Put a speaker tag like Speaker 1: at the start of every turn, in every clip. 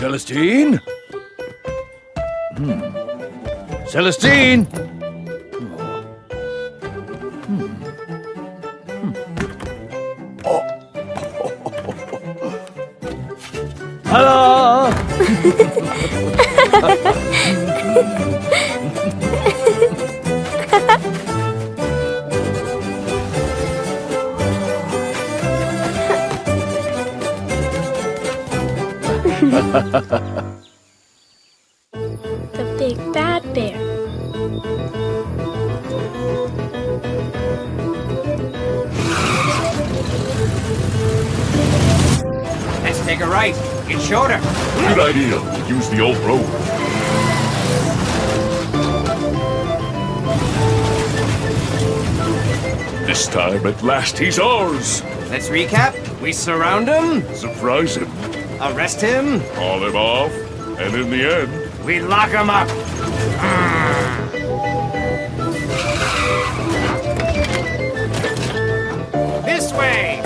Speaker 1: Célestine? Célestine! Hello!
Speaker 2: The big bad bear.
Speaker 3: Let's take a right. It's shorter.
Speaker 4: Good idea. Use the old road. This time, at last, he's ours.
Speaker 3: Let's recap. We surround him,
Speaker 4: Surprise him,
Speaker 3: arrest him,
Speaker 4: haul him off, and in the end,
Speaker 3: we lock him up. This way.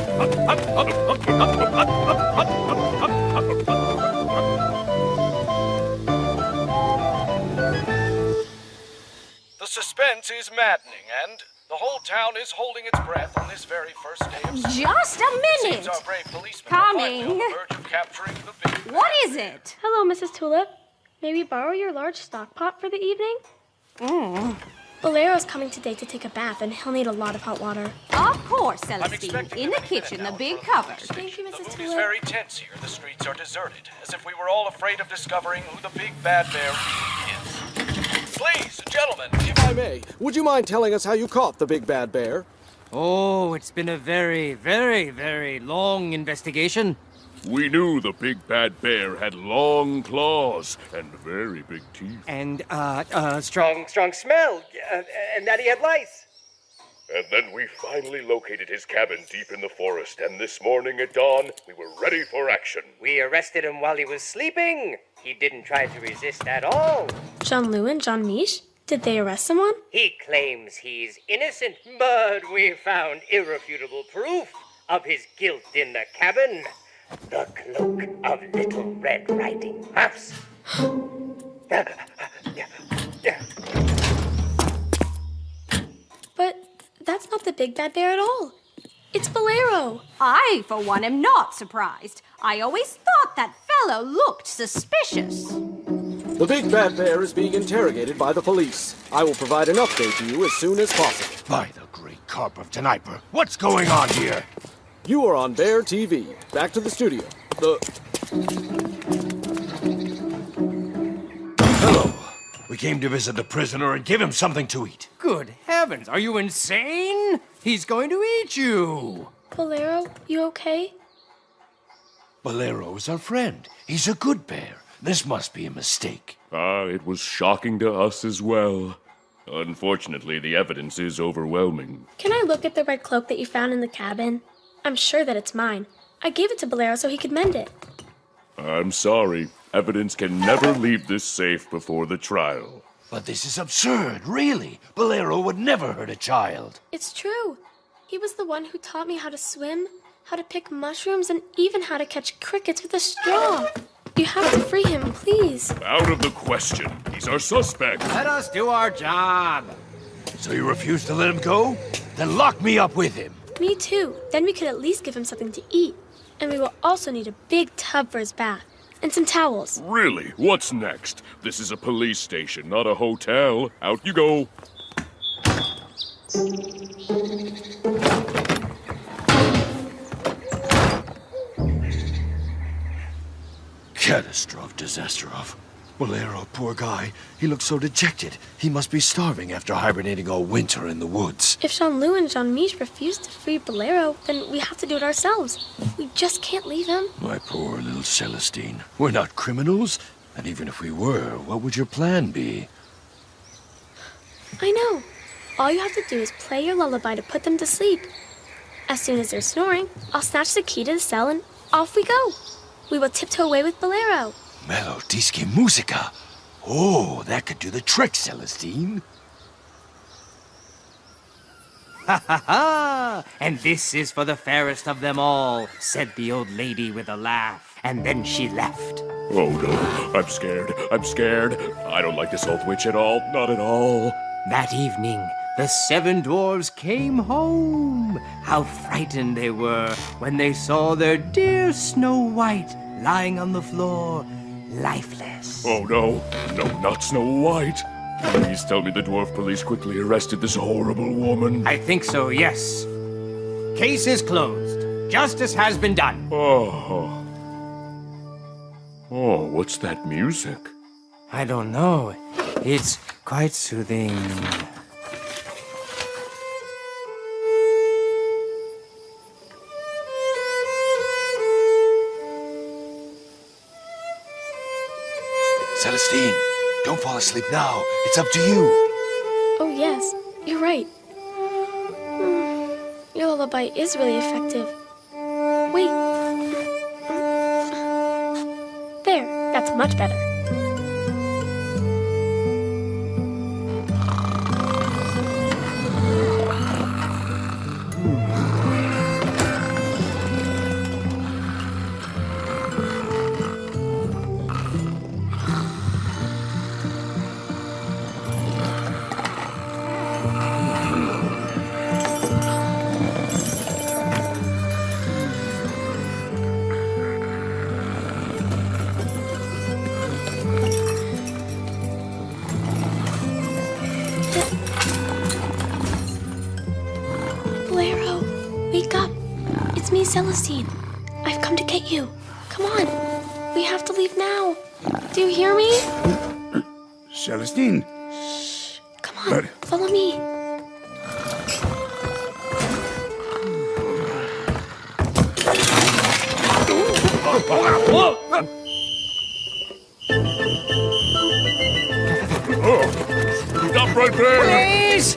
Speaker 1: The suspense is maddening, and the whole town is holding its breath on this very first day of summer.
Speaker 5: Just a minute!
Speaker 1: Seems our brave policemen are finally on
Speaker 5: Coming.
Speaker 1: the verge of capturing the big
Speaker 5: What is it?
Speaker 2: Hello, Mrs. Tulip. May we borrow your large stock pot for the evening? Bolero's coming today to take a bath, and he'll need a lot of hot water.
Speaker 5: Of course,
Speaker 1: I'm
Speaker 5: Celestine.
Speaker 1: expecting
Speaker 5: In
Speaker 1: him
Speaker 5: the
Speaker 1: any minute
Speaker 5: kitchen,
Speaker 1: now
Speaker 5: the
Speaker 1: for
Speaker 5: big
Speaker 1: a police
Speaker 5: cupboard.
Speaker 1: station.
Speaker 2: Thank you, Mrs.
Speaker 1: The mood is
Speaker 2: Tulip.
Speaker 1: very tense here. The streets are deserted, as if we were all afraid of discovering who the big bad bear really is. Please, gentlemen, if I may,
Speaker 6: Would you mind telling us how you caught the big bad bear?
Speaker 3: Oh, it's been a very, very, very long investigation.
Speaker 4: we knew the big bad bear had long claws and very big teeth.
Speaker 3: And, strong smell. And that he had lice.
Speaker 4: And then we finally located his cabin deep in the forest, and this morning at dawn, we were ready for action.
Speaker 7: We arrested him while he was sleeping. He didn't try to resist at all.
Speaker 2: Jean-Loup and Jean-Mich? Did they arrest someone?
Speaker 7: He claims he's innocent, but we found irrefutable proof of his guilt in the cabin. The cloak of Little Red Riding Mouse.
Speaker 2: But that's not the big bad bear at all. It's Bolero.
Speaker 5: I, for one, am not surprised. I always thought that fellow looked suspicious.
Speaker 6: The big bad bear is being interrogated by the police. I will provide an update to you as soon as possible.
Speaker 1: By the great carp of Teniper, what's going on here?
Speaker 6: You are on Bear TV. Back to the studio.
Speaker 1: Hello. We came to visit the prisoner and give him something to eat.
Speaker 3: Good heavens, are you insane? He's going to eat you.
Speaker 2: Bolero, you okay?
Speaker 1: Bolero is our friend. He's a good bear. This must be a mistake.
Speaker 4: It was shocking to us as well. Unfortunately, the evidence is overwhelming.
Speaker 2: Can I look at the red cloak that you found in the cabin? I'm sure that it's mine. I gave it to Bolero so he could mend it.
Speaker 4: I'm sorry. Evidence can never leave this safe before the trial.
Speaker 1: But this is absurd, really. Bolero would never hurt a child.
Speaker 2: It's true. He was the one who taught me how to swim, how to pick mushrooms, and even how to catch crickets with a straw. You have to free him, please.
Speaker 4: Out of the question. He's our suspect.
Speaker 3: Let us do our job.
Speaker 1: So you refuse to let him go? Then lock me up with him.
Speaker 2: Me too. Then we could at least give him something to eat. And we will also need a big tub for his bath. And some towels.
Speaker 4: Really? What's next? This is a police station, not a hotel. Out you go.
Speaker 1: Catastrophe, disaster. Bolero, poor guy. He looks so dejected. He must be starving after hibernating all winter in the woods.
Speaker 2: If Jean-Loup and Jean-Mich refuse to free Bolero, then we have to do it ourselves. We just can't leave him.
Speaker 1: My poor little Célestine. We're not criminals. And even if we were, what would your plan be?
Speaker 2: I know. All you have to do is play your lullaby to put them to sleep. As soon as they're snoring, I'll snatch the key to the cell and off we go. We will tiptoe away with Bolero.
Speaker 1: Melodisque musica. Oh, that could do the trick, Célestine.
Speaker 3: Ha ha ha! And this is for the fairest of them all, said the old lady with a laugh. And then she left.
Speaker 4: Oh no, I'm scared. I'm scared. I don't like this old witch at all. Not at all.
Speaker 3: That evening, the 7 dwarves came home. How frightened they were when they saw their dear Snow White lying on the floor, lifeless.
Speaker 4: Oh no. No, not Snow White. Please tell me the dwarf police quickly arrested this horrible woman.
Speaker 3: I think so, yes. Case is closed. Justice has been done.
Speaker 4: Oh. Oh, what's that music?
Speaker 3: I don't know. It's quite soothing.
Speaker 8: Célestine, don't fall asleep now. It's up to you.
Speaker 2: Oh, yes, you're right. Your lullaby is really effective. Wait. There, that's much better. Wake up! It's me, Célestine. I've come to get you. Come on. We have to leave now. Do you hear me?
Speaker 9: Célestine.
Speaker 2: Shh. Come on. Follow me.
Speaker 4: Stop right there!
Speaker 3: Please!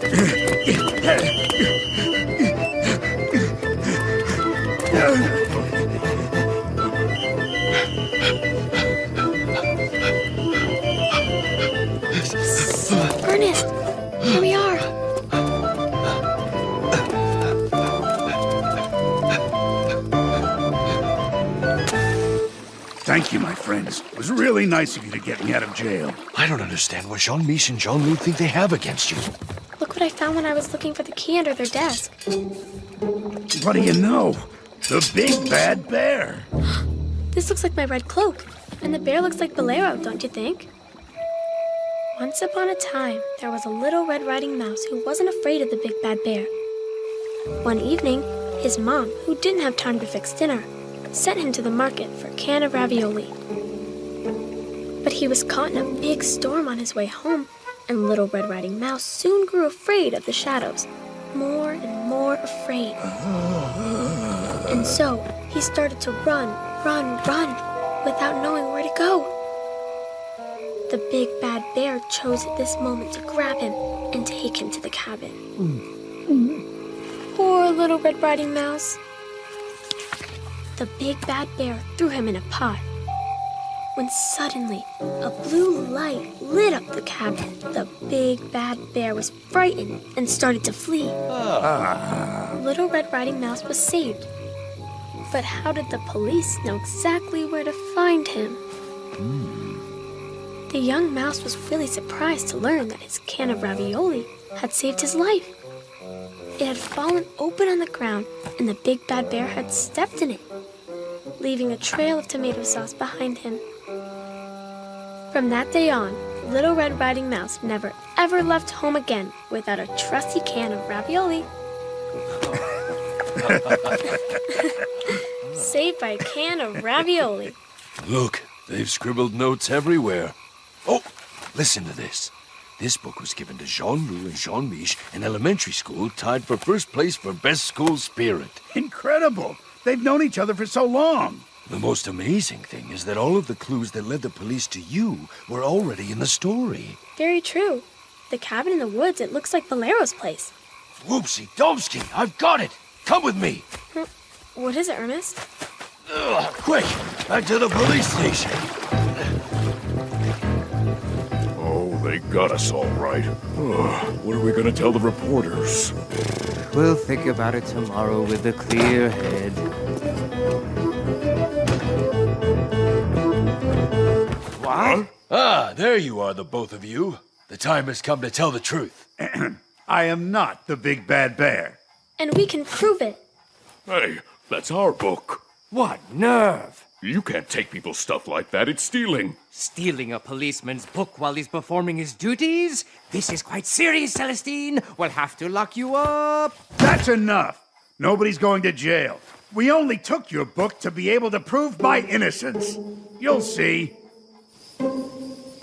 Speaker 2: Ernest, here we are.
Speaker 9: Thank you, my friends. It was really nice of you to get me out of jail.
Speaker 8: I don't understand what Jean-Mich and Jean-Loup think they have against you.
Speaker 2: Look what I found when I was looking for the key under their desk.
Speaker 9: What do you know? The big bad bear.
Speaker 2: This looks like my red cloak, and the bear looks like Bolero, don't you think? Once upon a time, there was a little Red Riding Mouse who wasn't afraid of the big bad bear. One evening, his mom, who didn't have time to fix dinner, sent him to the market for a can of ravioli. But he was caught in a big storm on his way home, and Little Red Riding Mouse soon grew afraid of the shadows, more and more afraid. And so, he started to run, without knowing where to go. The big bad bear chose at this moment to grab him and take him to the cabin. Poor Little Red Riding Mouse. The big bad bear threw him in a pot. When suddenly, a blue light lit up the cabin. The big bad bear was frightened and started to flee. Little Red Riding Mouse was saved. But how did the police know exactly where to find him? The young mouse was really surprised to learn that his can of ravioli had saved his life. It had fallen open on the ground, and the big bad bear had stepped in it, leaving a trail of tomato sauce behind him. From that day on, Little Red Riding Mouse never ever left home again without a trusty can of ravioli. Saved by a can of ravioli.
Speaker 8: Look, they've scribbled notes everywhere. Oh, listen to this. This book was given to Jean-Loup and Jean-Mich in elementary school, tied for first place for best school spirit.
Speaker 9: Incredible. They've known each other for so long.
Speaker 8: The most amazing thing is that all of the clues that led the police to you were already in the story.
Speaker 2: Very true. The cabin in the woods, it looks like Bolero's place.
Speaker 8: Whoopsie domsky, I've got it. Come with me.
Speaker 2: What is it, Ernest?
Speaker 8: Quick, back to the police station.
Speaker 4: Oh, they got us all right. What are we gonna tell the reporters?
Speaker 3: We'll think about it tomorrow with a clear head. What?
Speaker 8: Ah, there you are, the both of you. The time has come to tell the truth.
Speaker 9: I am not the big bad bear.
Speaker 2: And we can prove it.
Speaker 4: Hey, that's our book.
Speaker 3: What nerve!
Speaker 4: You can't take people's stuff like that. It's stealing.
Speaker 3: Stealing a policeman's book while he's performing his duties? This is quite serious, Celestine. We'll have to lock you up.
Speaker 9: That's enough. Nobody's going to jail. We only took your book to be able to prove my innocence. You'll see.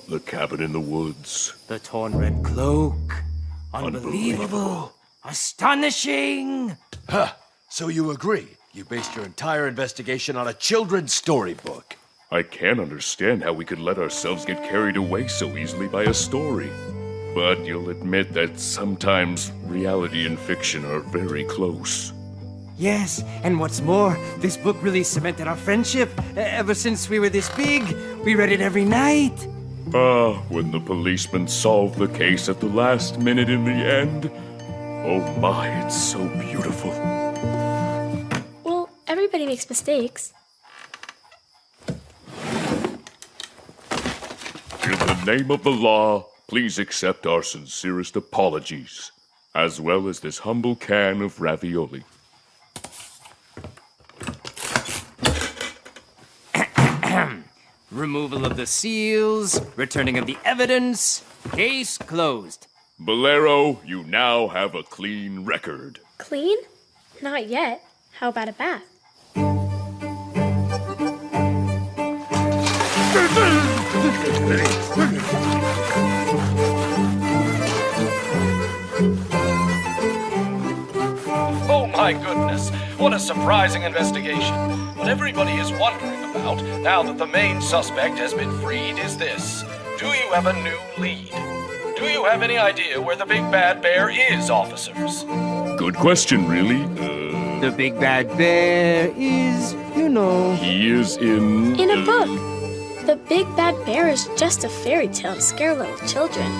Speaker 4: The cabin in the woods.
Speaker 3: The torn red cloak. Unbelievable. Astonishing.
Speaker 8: Ha! So you agree? You based your entire investigation on a children's storybook.
Speaker 4: I can't understand how we could let ourselves get carried away so easily by a story. But you'll admit that sometimes reality and fiction are very close.
Speaker 3: Yes, and what's more, this book really cemented our friendship. Ever since we were this big, we read it every night.
Speaker 4: When the policeman solved the case at the last minute in the end. Oh my, it's so beautiful.
Speaker 2: Well, everybody makes mistakes.
Speaker 4: In the name of the law, please accept our sincerest apologies, as well as this humble can of ravioli.
Speaker 3: Removal of the seals, returning of the evidence, case closed.
Speaker 4: Bolero, you now have a clean record.
Speaker 2: Clean? Not yet. How about a bath?
Speaker 1: Oh my goodness, what a surprising investigation. What everybody is wondering about, now that the main suspect has been freed, is this. Do you have a new lead? Do you have any idea where the big bad bear is, officers?
Speaker 4: Good question, really.
Speaker 3: The big bad bear is,
Speaker 4: He is in...
Speaker 2: In a book. The big bad bear is just a fairy tale to scare little children.